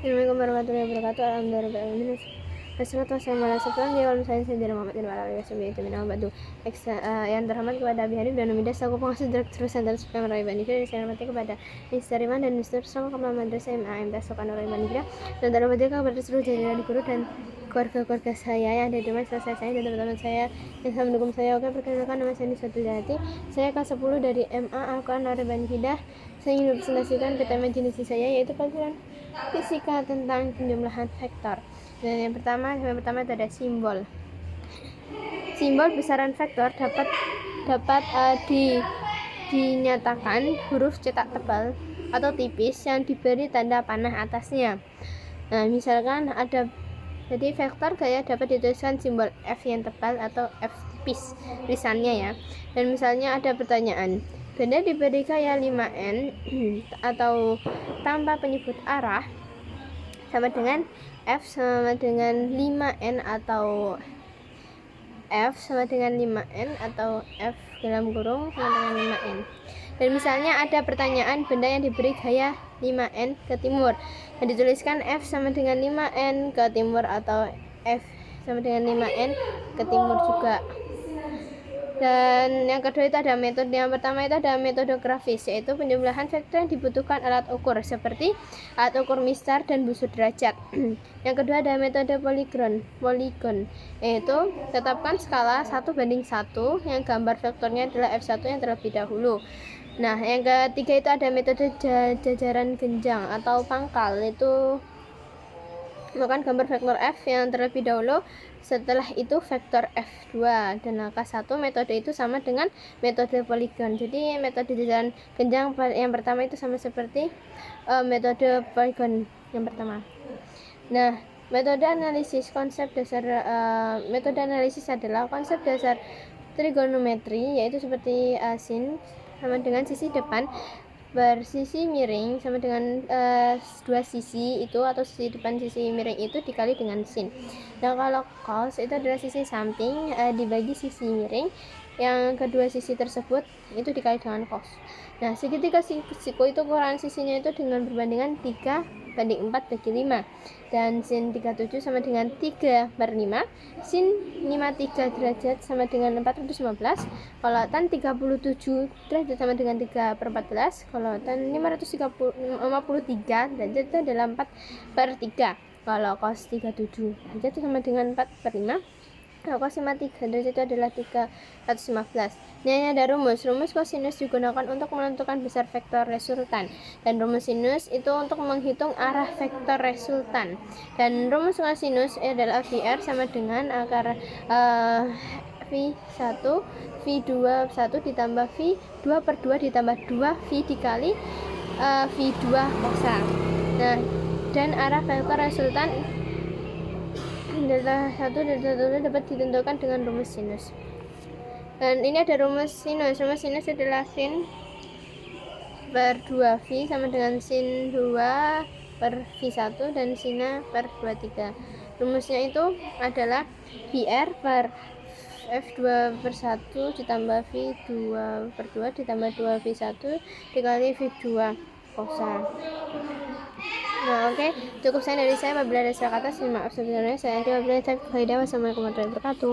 Assalamualaikum warahmatullahi wabarakatuh. Alhamdulillah. Wassalatu wassalamu ala asyrofil anbiya'i wal mursalin sayyidina Muhammadin wa ala alihi wasallam. Yang terhormat kepada Abi Hanif dan Umidah selaku pengasuh Direktur Santri Supreme Raibah Nifida, dan saya hormati kepada Mr. Riman dan Mr. Selaku Kepala Madrasah MAM Tasawuf Raibah Nifida, dan terhormat kepada seluruh jajaran guru dan keluarga-keluarga saya yang ada di rumah selesai saya dan teman-teman saya yang selalu mendukung saya. Oke, perkenalkan nama saya Niswatul Jati. Saya kelas 10 dari MA Al-Quran Raibah Nifida. Saya ingin mempresentasikan ke tema jenis saya, yaitu pelajaran fisika tentang penjumlahan vektor. Dan yang pertama itu ada simbol. Simbol besaran vektor dapat dinyatakan huruf cetak tebal atau tipis yang diberi tanda panah atasnya. Nah, misalkan jadi vektor gaya dapat dituliskan simbol F yang tebal atau F tipis tulisannya ya. Dan misalnya ada pertanyaan, benda diberi gaya 5N atau tanpa penyebut arah sama dengan F sama dengan 5N atau F sama dengan 5N atau F dalam kurung sama dengan 5N. Dan misalnya ada pertanyaan benda yang diberi gaya 5N ke timur dan dituliskan F sama dengan 5N ke timur atau F sama dengan 5N ke timur juga. Dan yang kedua itu ada metode. Yang pertama itu ada metode grafis, yaitu penjumlahan vektor yang dibutuhkan alat ukur seperti alat ukur mistar dan busur derajat. Yang kedua ada metode poligon, yaitu tetapkan skala 1:1 yang gambar vektornya adalah F1 yang terlebih dahulu. Nah, yang ketiga itu ada metode jajaran genjang atau pangkal, yaitu melakukan gambar vektor F yang terlebih dahulu, setelah itu vektor F2, dan langkah 1 metode itu sama dengan metode poligon. Jadi metode jajaran genjang yang pertama itu sama seperti metode poligon yang pertama. Nah, metode analisis adalah konsep dasar trigonometri, yaitu seperti sin sama dengan sisi depan bersisi miring sama dengan dua sisi itu, atau sisi depan sisi miring itu dikali dengan sin. Nah, kalau cos itu adalah sisi samping dibagi sisi miring yang kedua sisi tersebut itu dikali dengan cos. Nah, segitiga siku itu ukuran sisinya itu dengan perbandingan 3:4/5, dan sin 37 sama dengan 3/5, sin 53 derajat sama dengan 415, kalau tan 37 derajat sama dengan 3/14, kalau tan 553 derajat itu adalah 4/3, kalau cos 37 derajat itu sama dengan 4/5, kalau cos 53 derajat itu adalah 315. Ini ada rumus kosinus digunakan untuk menentukan besar vektor resultan, dan rumus sinus itu untuk menghitung arah vektor resultan, dan rumus kosinus adalah VR sama dengan akar V1 V2 1 ditambah V2 per 2 ditambah 2 V dikali V2 kosa. Nah, dan arah vektor resultan adalah 1 dan 1 dapat ditentukan dengan rumus sinus. Dan ini ada rumus sinus adalah sin per 2V sama dengan sin 2 per V1 dan sin per 23. Rumusnya itu adalah VR per F2 per 1 ditambah V2 per 2 ditambah 2V1 dikali V2 kosa. Nah, oke, cukup saya dari saya. Apabila ada salah kata, saya maaf sebelumnya. Saya Wassalamualaikum warahmatullahi wabarakatuh.